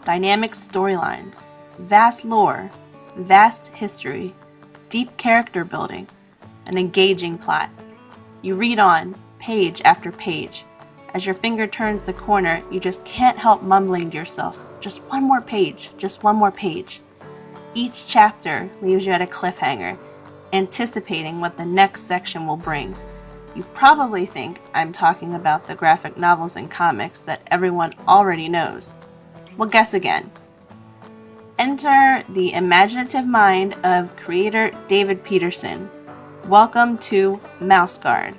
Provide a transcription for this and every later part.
dynamic storylines, vast lore, vast history, deep character building, an engaging plot. You read on, page after page. As your finger turns the corner, you just can't help mumbling to yourself, just one more page, just one more page. Each chapter leaves you at a cliffhanger, anticipating what the next section will bring. You probably think I'm talking about the graphic novels and comics that everyone already knows. Well, guess again. Enter the imaginative mind of creator David Petersen. Welcome to Mouse Guard.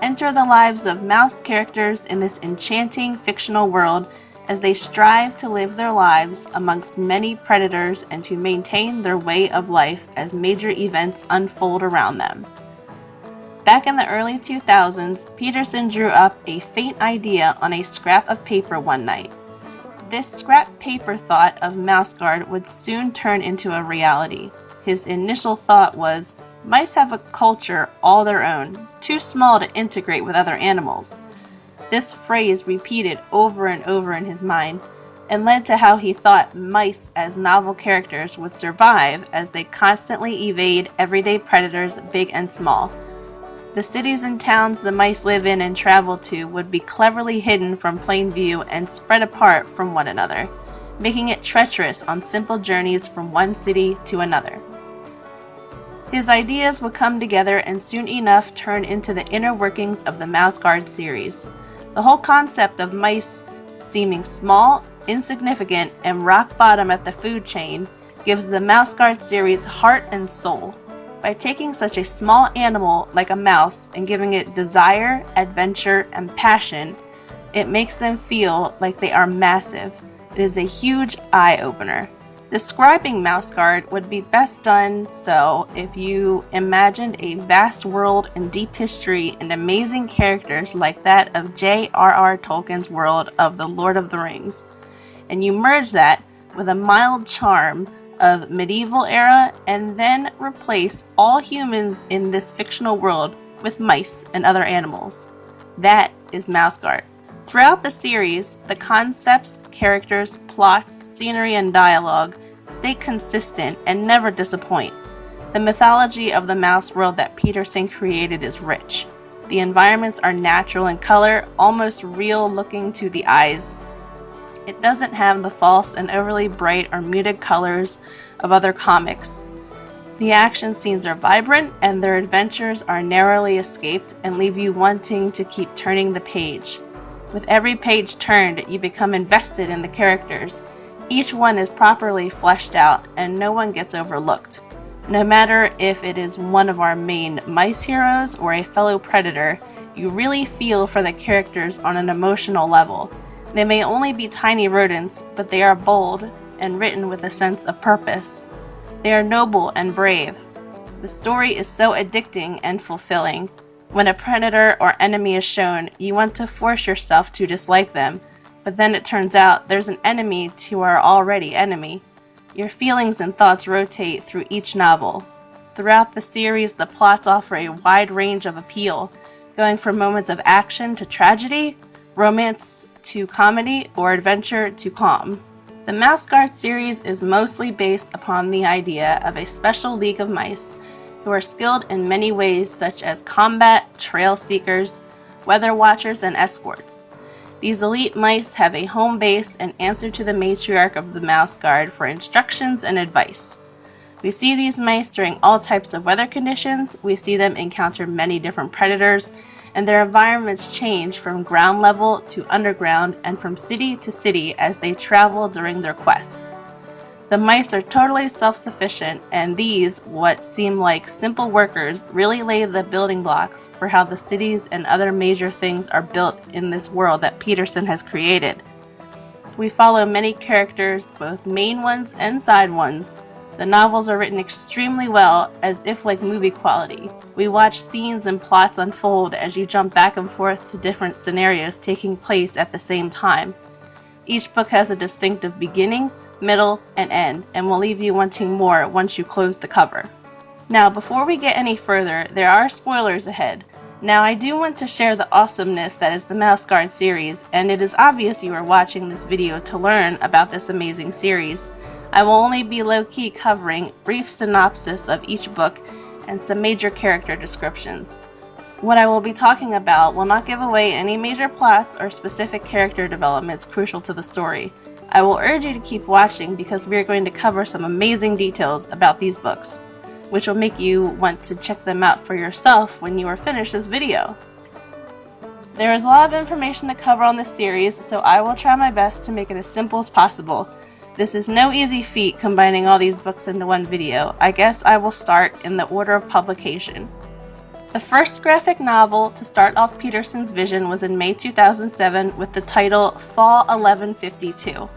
Enter the lives of mouse characters in this enchanting fictional world as they strive to live their lives amongst many predators and to maintain their way of life as major events unfold around them. Back in the early 2000s, Petersen drew up a faint idea on a scrap of paper one night. This scrap paper thought of Mouse Guard would soon turn into a reality. His initial thought was, mice have a culture all their own, too small to integrate with other animals. This phrase repeated over and over in his mind and led to how he thought mice as novel characters would survive as they constantly evade everyday predators, big and small. The cities and towns the mice live in and travel to would be cleverly hidden from plain view and spread apart from one another, making it treacherous on simple journeys from one city to another. His ideas would come together and soon enough turn into the inner workings of the Mouse Guard series. The whole concept of mice seeming small, insignificant, and rock bottom at the food chain gives the Mouse Guard series heart and soul. By taking such a small animal like a mouse and giving it desire, adventure, and passion, it makes them feel like they are massive. It is a huge eye-opener. Describing Mouse Guard would be best done so if you imagined a vast world and deep history and amazing characters like that of J.R.R. Tolkien's world of The Lord of the Rings, and you merge that with a mild charm of medieval era and then replace all humans in this fictional world with mice and other animals. That is Mouse Guard. Throughout the series, the concepts, characters, plots, scenery, and dialogue stay consistent and never disappoint. The mythology of the mouse world that Petersen created is rich. The environments are natural in color, almost real looking to the eyes. It doesn't have the false and overly bright or muted colors of other comics. The action scenes are vibrant and their adventures are narrowly escaped and leave you wanting to keep turning the page. With every page turned, you become invested in the characters. Each one is properly fleshed out and no one gets overlooked. No matter if it is one of our main mice heroes or a fellow predator, you really feel for the characters on an emotional level. They may only be tiny rodents, but they are bold and written with a sense of purpose. They are noble and brave. The story is so addicting and fulfilling. When a predator or enemy is shown, you want to force yourself to dislike them, but then it turns out there's an enemy to our already enemy. Your feelings and thoughts rotate through each novel. Throughout the series, the plots offer a wide range of appeal, going from moments of action to tragedy, romance to comedy, or adventure to calm. The Mouse Guard series is mostly based upon the idea of a special league of mice who are skilled in many ways such as combat, trail seekers, weather watchers, and escorts. These elite mice have a home base and answer to the matriarch of the Mouse Guard for instructions and advice. We see these mice during all types of weather conditions, we see them encounter many different predators, and their environments change from ground level to underground and from city to city as they travel during their quests. The mice are totally self-sufficient, and these, what seem like simple workers, really lay the building blocks for how the cities and other major things are built in this world that Petersen has created. We follow many characters, both main ones and side ones. The novels are written extremely well, as if like movie quality. We watch scenes and plots unfold as you jump back and forth to different scenarios taking place at the same time. Each book has a distinctive beginning, middle, and end, and will leave you wanting more once you close the cover. Now, before we get any further, there are spoilers ahead. Now, I do want to share the awesomeness that is the Mouse Guard series, and it is obvious you are watching this video to learn about this amazing series. I will only be low-key covering brief synopsis of each book and some major character descriptions. What I will be talking about will not give away any major plots or specific character developments crucial to the story. I will urge you to keep watching because we are going to cover some amazing details about these books, which will make you want to check them out for yourself when you are finished this video. There is a lot of information to cover on this series, so I will try my best to make it as simple as possible. This is no easy feat combining all these books into one video. I guess I will start in the order of publication. The first graphic novel to start off Petersen's vision was in May 2007 with the title Fall 1152.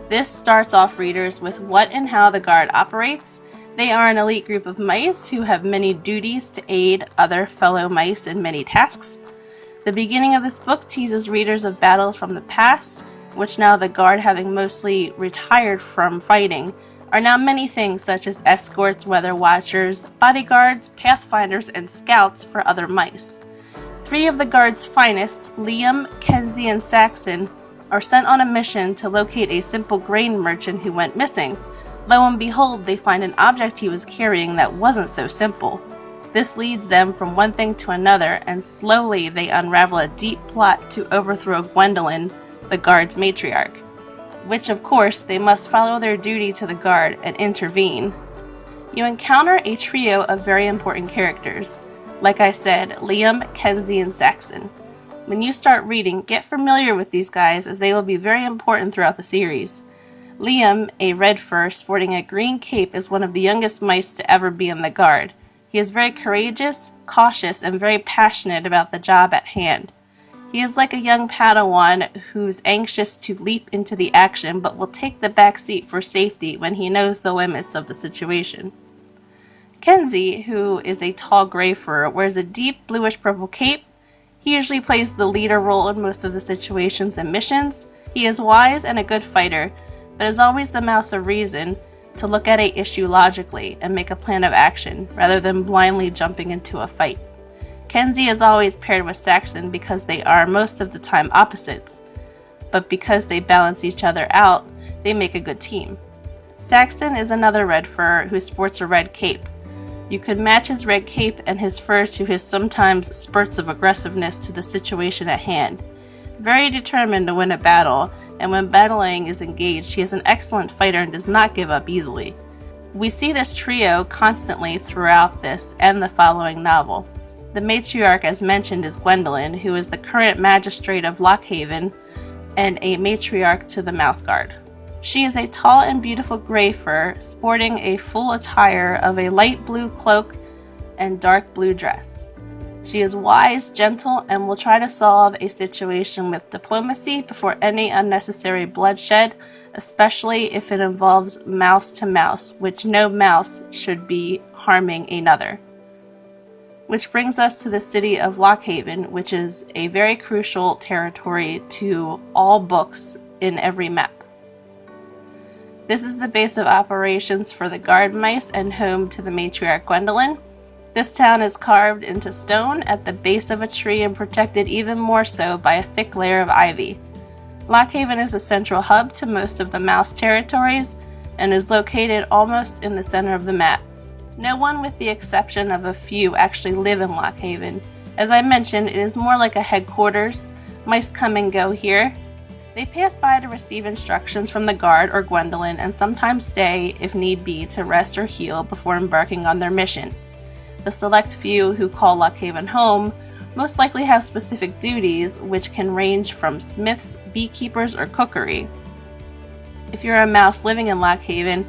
This starts off readers with what and how the Guard operates. They are an elite group of mice who have many duties to aid other fellow mice in many tasks. The beginning of this book teases readers of battles from the past, which now the Guard, having mostly retired from fighting, are now many things such as escorts, weather watchers, bodyguards, pathfinders, and scouts for other mice. 3 of the Guard's finest, Liam, Kenzie, and Saxon, are sent on a mission to locate a simple grain merchant who went missing. Lo and behold, they find an object he was carrying that wasn't so simple. This leads them from one thing to another, and slowly they unravel a deep plot to overthrow Gwendolyn, the Guard's matriarch, which of course they must follow their duty to the Guard and intervene. You encounter a trio of very important characters. Like I said, Liam, Kenzie, and Saxon. When you start reading, get familiar with these guys as they will be very important throughout the series. Liam, a red fur sporting a green cape, is one of the youngest mice to ever be in the Guard. He is very courageous, cautious, and very passionate about the job at hand. He is like a young Padawan who's anxious to leap into the action but will take the back seat for safety when he knows the limits of the situation. Kenzie, who is a tall gray fur, wears a deep bluish-purple cape. He usually plays the leader role in most of the situations and missions. He is wise and a good fighter, but is always the mouse of reason to look at an issue logically and make a plan of action rather than blindly jumping into a fight. Kenzie is always paired with Saxon because they are most of the time opposites, but because they balance each other out, they make a good team. Saxon is another red fur who sports a red cape. You could match his red cape and his fur to his sometimes spurts of aggressiveness to the situation at hand. Very determined to win a battle, and when battling is engaged, he is an excellent fighter and does not give up easily. We see this trio constantly throughout this and the following novel. The matriarch, as mentioned, is Gwendolyn, who is the current magistrate of Lockhaven and a matriarch to the Mouse Guard. She is a tall and beautiful gray fur, sporting a full attire of a light blue cloak and dark blue dress. She is wise, gentle, and will try to solve a situation with diplomacy before any unnecessary bloodshed, especially if it involves mouse to mouse, which no mouse should be harming another. Which brings us to the city of Lockhaven, which is a very crucial territory to all books in every map. This is the base of operations for the Guard mice and home to the matriarch Gwendolyn. This town is carved into stone at the base of a tree and protected even more so by a thick layer of ivy. Lockhaven is a central hub to most of the mouse territories and is located almost in the center of the map. No one, with the exception of a few, actually live in Lockhaven. As I mentioned, it is more like a headquarters. Mice come and go here. They pass by to receive instructions from the Guard or Gwendolyn and sometimes stay, if need be, to rest or heal before embarking on their mission. The select few who call Lockhaven home most likely have specific duties, which can range from smiths, beekeepers, or cookery. If you're a mouse living in Lockhaven,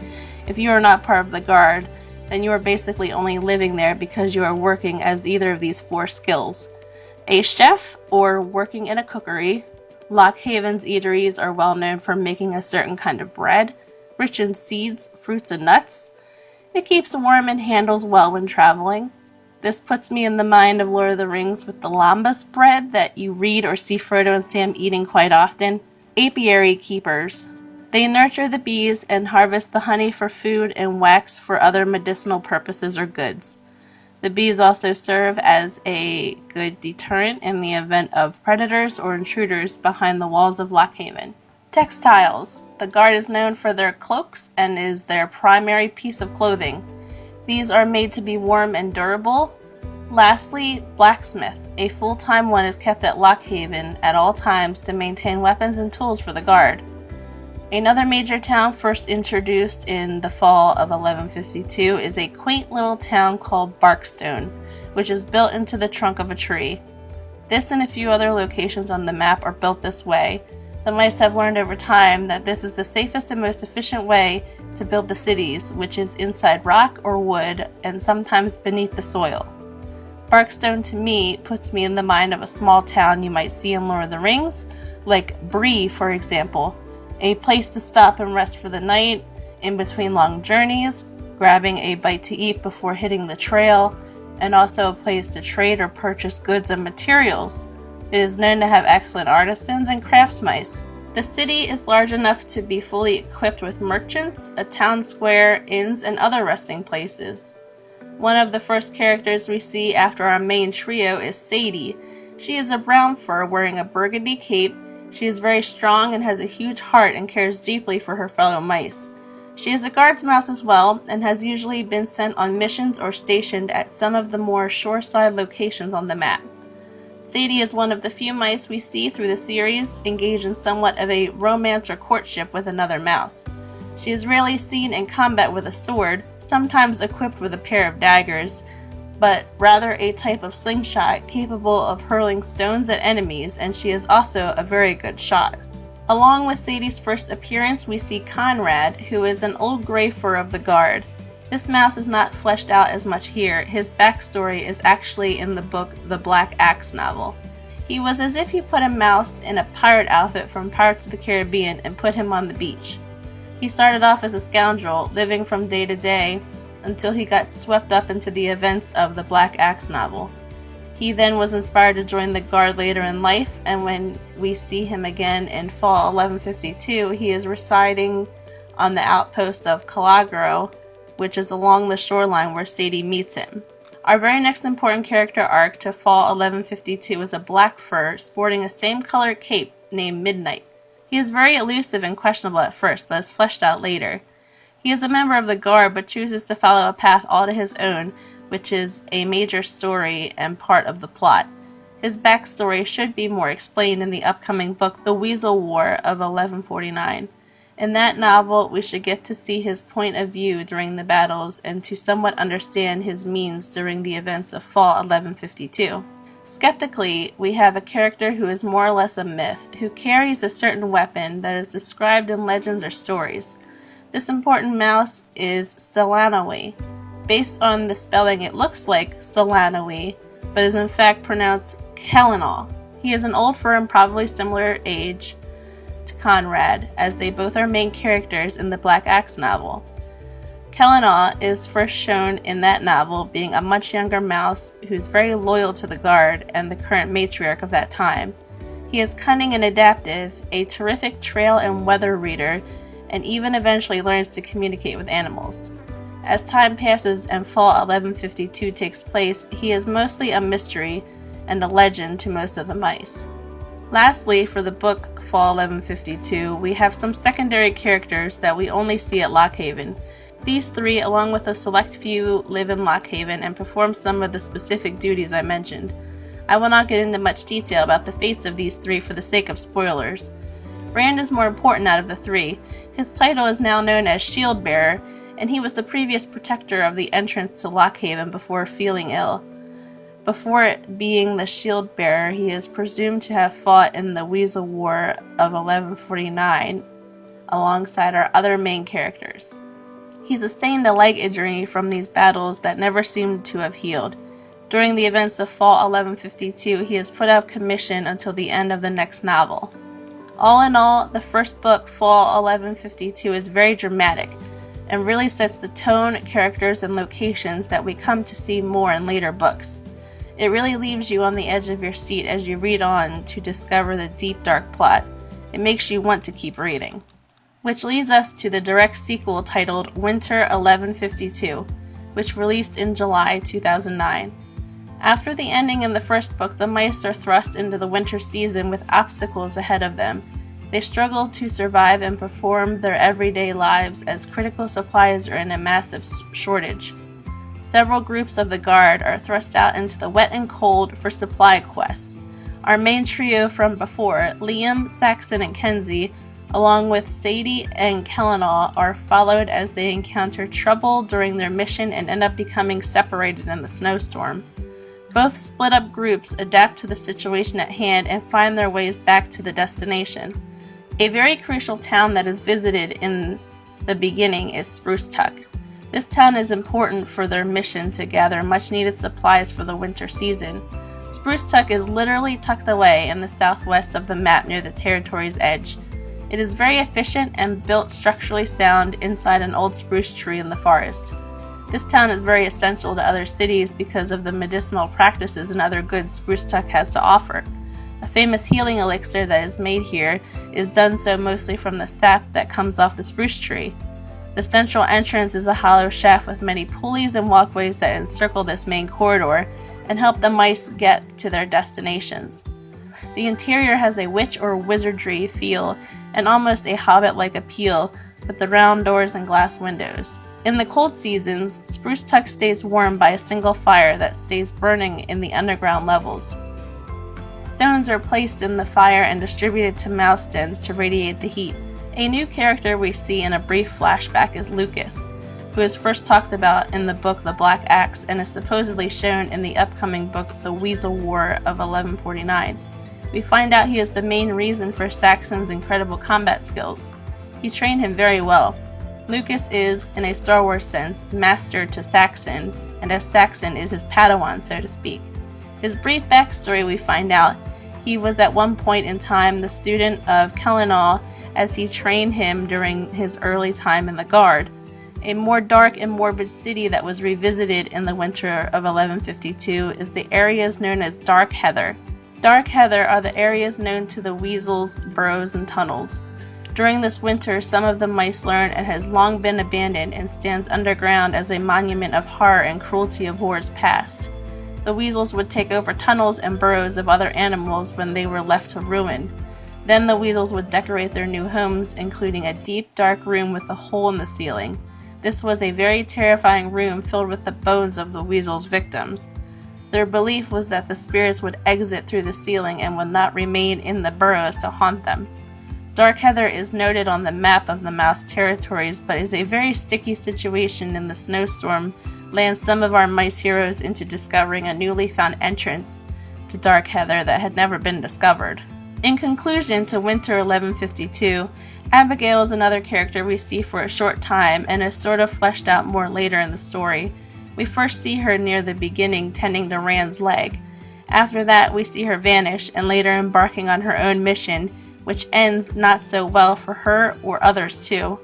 if you are not part of the Guard, then you are basically only living there because you are working as either of these 4 skills. A chef, or working in a cookery. Lockhaven's eateries are well known for making a certain kind of bread, rich in seeds, fruits, and nuts. It keeps warm and handles well when traveling. This puts me in the mind of Lord of the Rings with the lambas bread that you read or see Frodo and Sam eating quite often. Apiary keepers. They nurture the bees and harvest the honey for food and wax for other medicinal purposes or goods. The bees also serve as a good deterrent in the event of predators or intruders behind the walls of Lockhaven. Textiles. The guard is known for their cloaks and is their primary piece of clothing. These are made to be warm and durable. Lastly, blacksmith. A full-time one is kept at Lockhaven at all times to maintain weapons and tools for the guard. Another major town first introduced in the fall of 1152 is a quaint little town called Barkstone, which is built into the trunk of a tree. This and a few other locations on the map are built this way. The mice have learned over time that this is the safest and most efficient way to build the cities, which is inside rock or wood and sometimes beneath the soil. Barkstone to me puts me in the mind of a small town you might see in Lord of the Rings, like Bree for example, a place to stop and rest for the night, in between long journeys, grabbing a bite to eat before hitting the trail, and also a place to trade or purchase goods and materials. It is known to have excellent artisans and crafts mice. The city is large enough to be fully equipped with merchants, a town square, inns, and other resting places. One of the first characters we see after our main trio is Sadie. She is a brown fur wearing a burgundy cape. She is very strong and has a huge heart and cares deeply for her fellow mice. She is a guard's mouse as well and has usually been sent on missions or stationed at some of the more shoreside locations on the map. Sadie is one of the few mice we see through the series engaged in somewhat of a romance or courtship with another mouse. She is rarely seen in combat with a sword, sometimes equipped with a pair of daggers, but rather a type of slingshot capable of hurling stones at enemies, and she is also a very good shot. Along with Sadie's first appearance, we see Conrad, who is an old gray fur of the guard. This mouse is not fleshed out as much here. His backstory is actually in the book The Black Axe novel. He was as if you put a mouse in a pirate outfit from Pirates of the Caribbean and put him on the beach. He started off as a scoundrel, living from day to day, until he got swept up into the events of the Black Axe novel. He then was inspired to join the guard later in life, and when we see him again in fall 1152, he is residing on the outpost of Calagro, which is along the shoreline where Sadie meets him. Our very next important character arc to fall 1152 is a black fur sporting a same color cape named Midnight. He is very elusive and questionable at first, but is fleshed out later. He is a member of the guard, but chooses to follow a path all to his own, which is a major story and part of the plot. His backstory should be more explained in the upcoming book, The Weasel War of 1149. In that novel, we should get to see his point of view during the battles and to somewhat understand his means during the events of fall 1152. Skeptically, we have a character who is more or less a myth, who carries a certain weapon that is described in legends or stories. This important mouse is Selanoe. Based on the spelling, it looks like Selanoe, but is in fact pronounced Kellenal. He is an old fur and probably similar age to Conrad, as they both are main characters in the Black Axe novel. Kellenal is first shown in that novel being a much younger mouse who's very loyal to the guard and the current matriarch of that time. He is cunning and adaptive, a terrific trail and weather reader, and even eventually learns to communicate with animals. As time passes and fall 1152 takes place, he is mostly a mystery and a legend to most of the mice. Lastly, for the book Fall 1152, we have some secondary characters that we only see at Lockhaven. These three, along with a select few, live in Lockhaven and perform some of the specific duties I mentioned. I will not get into much detail about the fates of these three for the sake of spoilers. Rand is more important out of the three. His title is now known as Shield Bearer, and he was the previous protector of the entrance to Lockhaven before feeling ill. Before being the Shield Bearer, he is presumed to have fought in the Weasel War of 1149 alongside our other main characters. He sustained a leg injury from these battles that never seemed to have healed. During the events of fall 1152, he is put out of commission until the end of the next novel. All in all, the first book, Fall 1152, is very dramatic and really sets the tone, characters, and locations that we come to see more in later books. It really leaves you on the edge of your seat as you read on to discover the deep, dark plot. It makes you want to keep reading. Which leads us to the direct sequel titled Winter 1152. which released in July 2009. After the ending in the first book, the mice are thrust into the winter season with obstacles ahead of them. They struggle to survive and perform their everyday lives as critical supplies are in a massive shortage. Several groups of the Guard are thrust out into the wet and cold for supply quests. Our main trio from before, Liam, Saxon, and Kenzie, along with Sadie and Kellenall, are followed as they encounter trouble during their mission and end up becoming separated in the snowstorm. Both split-up groups adapt to the situation at hand and find their ways back to the destination. A very crucial town that is visited in the beginning is Spruce Tuck. This town is important for their mission to gather much-needed supplies for the winter season. Spruce Tuck is literally tucked away in the southwest of the map near the territory's edge. It is very efficient and built structurally sound inside an old spruce tree in the forest. This town is very essential to other cities because of the medicinal practices and other goods Spruce Tuck has to offer. A famous healing elixir that is made here is done so mostly from the sap that comes off the spruce tree. The central entrance is a hollow shaft with many pulleys and walkways that encircle this main corridor and help the mice get to their destinations. The interior has a witch or wizardry feel and almost a hobbit-like appeal with the round doors and glass windows. In the cold seasons, Spruce Tuck stays warm by a single fire that stays burning in the underground levels. Stones are placed in the fire and distributed to mouse dens to radiate the heat. A new character we see in a brief flashback is Lucas, who is first talked about in the book The Black Axe and is supposedly shown in the upcoming book The Weasel War of 1149. We find out he is the main reason for Saxon's incredible combat skills. He trained him very well. Lucas is, in a Star Wars sense, master to Saxon, and as Saxon is his Padawan, so to speak. His brief backstory, we find out he was at one point in time the student of Kellenall as he trained him during his early time in the Guard, a more dark and morbid city that was revisited in the winter of 1152 is the areas known as Dark Heather. Dark Heather are the areas known to the weasels, burrows, and tunnels. During this winter, some of the mice learn it has long been abandoned and stands underground as a monument of horror and cruelty of wars past. The weasels would take over tunnels and burrows of other animals when they were left to ruin. Then the weasels would decorate their new homes, including a deep, dark room with a hole in the ceiling. This was a very terrifying room filled with the bones of the weasels' victims. Their belief was that the spirits would exit through the ceiling and would not remain in the burrows to haunt them. Dark Heather is noted on the map of the mouse territories, but is a very sticky situation in the snowstorm lands some of our mice heroes into discovering a newly found entrance to Dark Heather that had never been discovered. In conclusion to Winter 1152, Abigail is another character we see for a short time and is sort of fleshed out more later in the story. We first see her near the beginning tending to Rand's leg. After that, we see her vanish and later embarking on her own mission, which ends not so well for her or others too.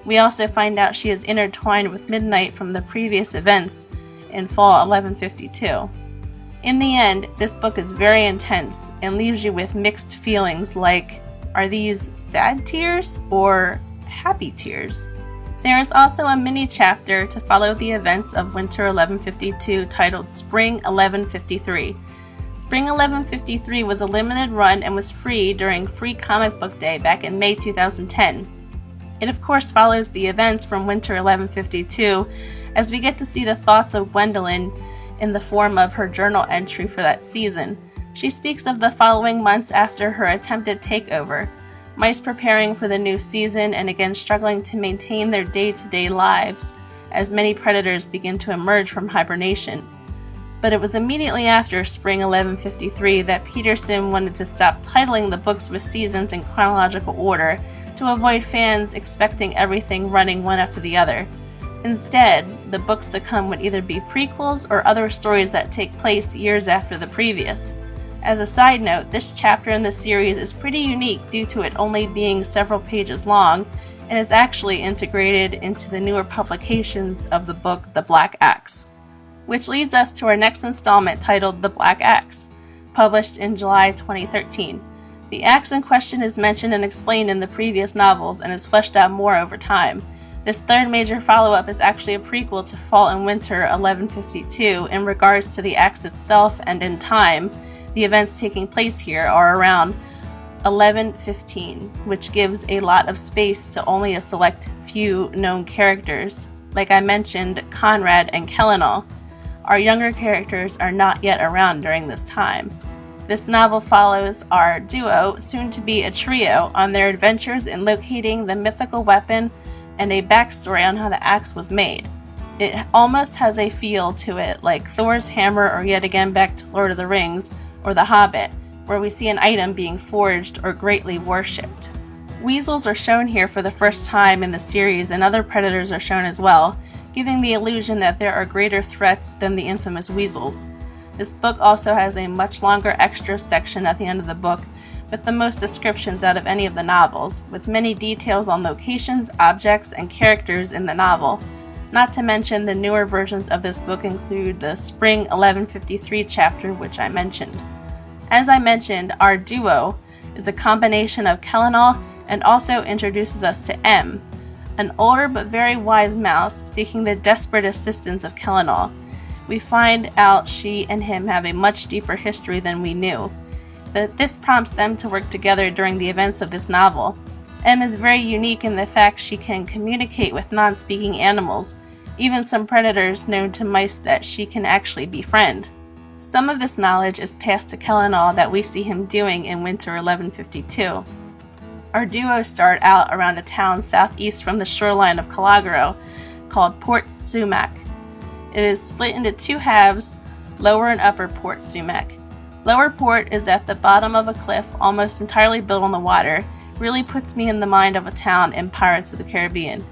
We also find out she is intertwined with Midnight from the previous events in fall 1152. In the end, this book is very intense and leaves you with mixed feelings like, are these sad tears or happy tears? There is also a mini chapter to follow the events of Winter 1152 titled Spring 1153. Spring 1153 was a limited run and was free during Free Comic Book Day back in May 2010. It of course follows the events from Winter 1152 as we get to see the thoughts of Gwendolyn in the form of her journal entry for that season. She speaks of the following months after her attempted takeover, mice preparing for the new season and again struggling to maintain their day-to-day lives as many predators begin to emerge from hibernation. But it was immediately after Spring 1153 that Petersen wanted to stop titling the books with seasons in chronological order to avoid fans expecting everything running one after the other. Instead, the books to come would either be prequels or other stories that take place years after the previous. As a side note, this chapter in the series is pretty unique due to it only being several pages long and is actually integrated into the newer publications of the book The Black Axe. Which leads us to our next installment titled The Black Axe, published in July 2013. The axe in question is mentioned and explained in the previous novels and is fleshed out more over time. This third major follow-up is actually a prequel to Fall and Winter 1152 in regards to the acts itself, and in time, the events taking place here are around 1115, which gives a lot of space to only a select few known characters. Like I mentioned, Conrad and Kellenall. Our younger characters are not yet around during this time. This novel follows our duo, soon to be a trio, on their adventures in locating the mythical weapon and a backstory on how the axe was made. It almost has a feel to it like Thor's hammer, or yet again back to Lord of the Rings or The Hobbit, where we see an item being forged or greatly worshipped. Weasels are shown here for the first time in the series, and other predators are shown as well, giving the illusion that there are greater threats than the infamous weasels. This book also has a much longer extra section at the end of the book, with the most descriptions out of any of the novels, with many details on locations, objects, and characters in the novel. Not to mention, the newer versions of this book include the Spring 1153 chapter, which I mentioned. As I mentioned, our duo is a combination of Kellenall and also introduces us to M, an older but very wise mouse seeking the desperate assistance of Kellenall. We find out she and him have a much deeper history than we knew. This prompts them to work together during the events of this novel. M is very unique in the fact she can communicate with non-speaking animals, even some predators known to mice that she can actually befriend. Some of this knowledge is passed to Kellenall that we see him doing in Winter 1152. Our duo start out around a town southeast from the shoreline of Calagro called Port Sumac. It is split into two halves, Lower and Upper Port Sumac. Lower Port is at the bottom of a cliff almost entirely built on the water. Really puts me in the mind of a town in Pirates of the Caribbean.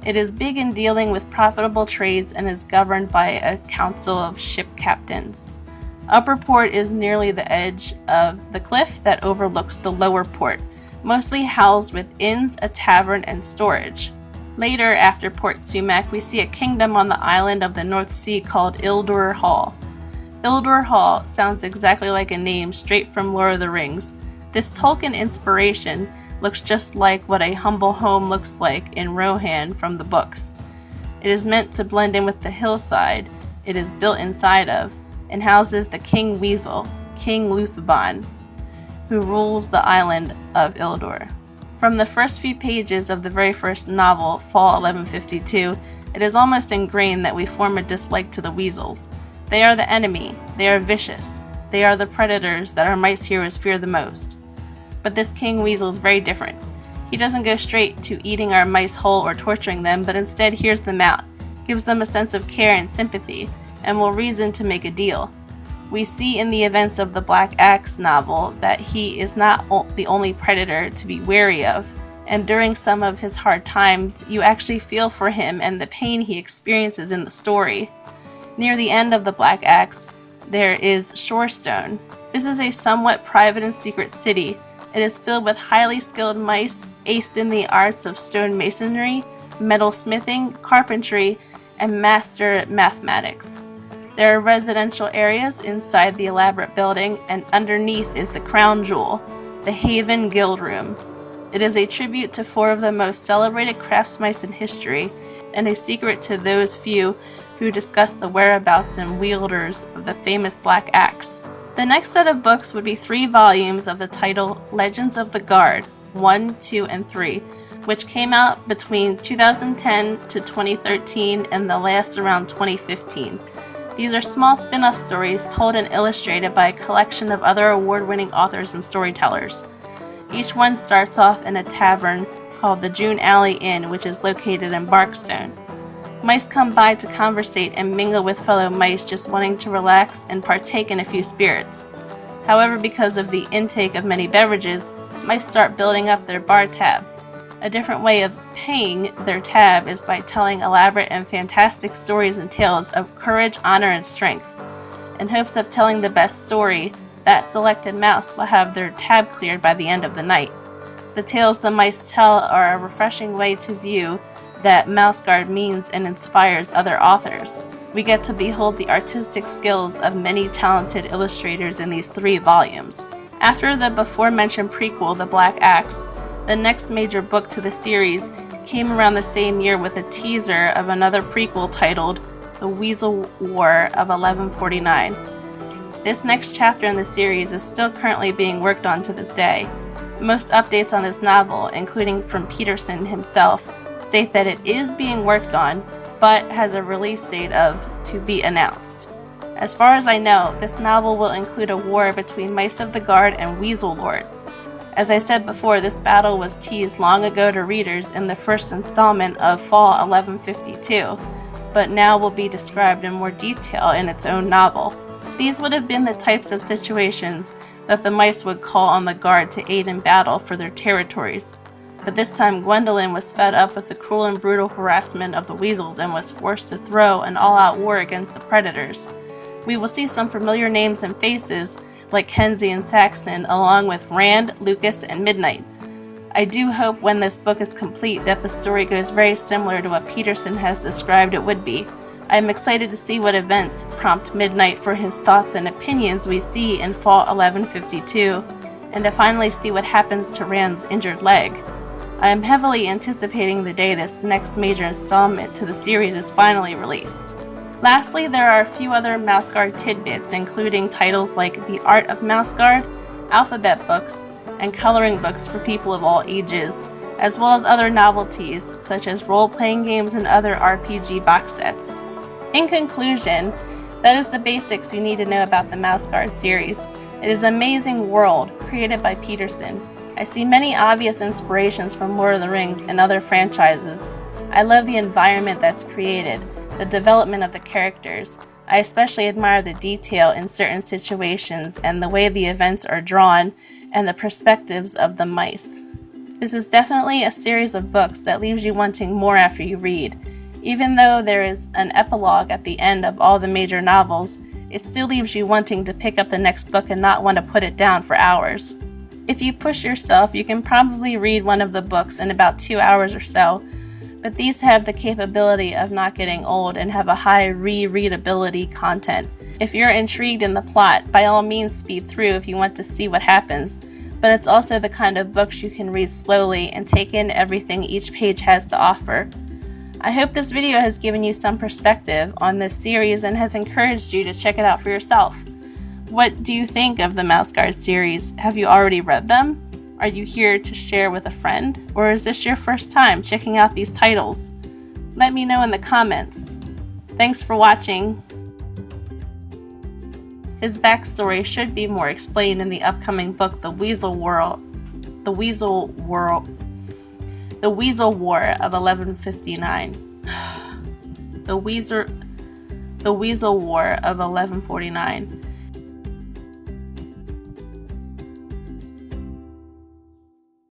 It is big in dealing with profitable trades and is governed by a council of ship captains. Upper Port is nearly the edge of the cliff that overlooks the Lower Port, mostly housed with inns, a tavern, and storage. Later, after Port Sumac, we see a kingdom on the island of the North Sea called Ildur Hall. Ildur Hall sounds exactly like a name straight from Lord of the Rings. This Tolkien inspiration looks just like what a humble home looks like in Rohan from the books. It is meant to blend in with the hillside it is built inside of, and houses the King Weasel, King Luthban, who rules the island of Ildur. From the first few pages of the very first novel, Fall 1152, it is almost ingrained that we form a dislike to the weasels. They are the enemy, they are vicious, they are the predators that our mice heroes fear the most. But this King Weasel is very different. He doesn't go straight to eating our mice whole or torturing them, but instead hears them out, gives them a sense of care and sympathy, and will reason to make a deal. We see in the events of the Black Axe novel that he is not the only predator to be wary of, and during some of his hard times, you actually feel for him and the pain he experiences in the story. Near the end of the Black Axe, there is Shorestone. This is a somewhat private and secret city. It is filled with highly skilled mice, aced in the arts of stone masonry, metal smithing, carpentry, and master mathematics. There are residential areas inside the elaborate building, and underneath is the crown jewel, the Haven Guild Room. It is a tribute to four of the most celebrated crafts mice in history, and a secret to those few who discuss the whereabouts and wielders of the famous Black Axe. The next set of books would be 3 volumes of the title Legends of the Guard, 1, 2, and 3, which came out between 2010 to 2013 and the last around 2015. These are small spin-off stories told and illustrated by a collection of other award-winning authors and storytellers. Each one starts off in a tavern called the June Alley Inn, which is located in Barkstone. Mice come by to conversate and mingle with fellow mice just wanting to relax and partake in a few spirits. However, because of the intake of many beverages, mice start building up their bar tab. A different way of paying their tab is by telling elaborate and fantastic stories and tales of courage, honor, and strength. In hopes of telling the best story, that selected mouse will have their tab cleared by the end of the night. The tales the mice tell are a refreshing way to view that MouseGuard means and inspires other authors. We get to behold the artistic skills of many talented illustrators in these 3 volumes. After the before-mentioned prequel, The Black Axe, the next major book to the series came around the same year with a teaser of another prequel titled The Weasel War of 1149. This next chapter in the series is still currently being worked on to this day. Most updates on this novel, including from Petersen himself, state that it is being worked on, but has a release date of to be announced. As far as I know, this novel will include a war between Mice of the Guard and Weasel Lords. As I said before, this battle was teased long ago to readers in the first installment of Fall 1152, but now will be described in more detail in its own novel. These would have been the types of situations that the mice would call on the Guard to aid in battle for their territories. But this time Gwendolyn was fed up with the cruel and brutal harassment of the weasels and was forced to throw an all-out war against the predators. We will see some familiar names and faces like Kenzie and Saxon, along with Rand, Lucas, and Midnight. I do hope when this book is complete that the story goes very similar to what Petersen has described it would be. I am excited to see what events prompt Midnight for his thoughts and opinions we see in Fall 1152, and to finally see what happens to Rand's injured leg. I am heavily anticipating the day this next major installment to the series is finally released. Lastly, there are a few other Mouse Guard tidbits, including titles like The Art of Mouse Guard, alphabet books, and coloring books for people of all ages, as well as other novelties such as role-playing games and other RPG box sets. In conclusion, that is the basics you need to know about the Mouse Guard series. It is an amazing world created by Petersen. I see many obvious inspirations from Lord of the Rings and other franchises. I love the environment that's created, the development of the characters. I especially admire the detail in certain situations and the way the events are drawn and the perspectives of the mice. This is definitely a series of books that leaves you wanting more after you read. Even though there is an epilogue at the end of all the major novels, it still leaves you wanting to pick up the next book and not want to put it down for hours. If you push yourself, you can probably read one of the books in about 2 hours or so, but these have the capability of not getting old and have a high rereadability content. If you're intrigued in the plot, by all means speed through if you want to see what happens, but it's also the kind of books you can read slowly and take in everything each page has to offer. I hope this video has given you some perspective on this series and has encouraged you to check it out for yourself. What do you think of the Mouse Guard series? Have you already read them? Are you here to share with a friend? Or is this your first time checking out these titles? Let me know in the comments. Thanks for watching. His backstory should be more explained in the upcoming book, The Weasel War of 1159. The Weasel War of 1149.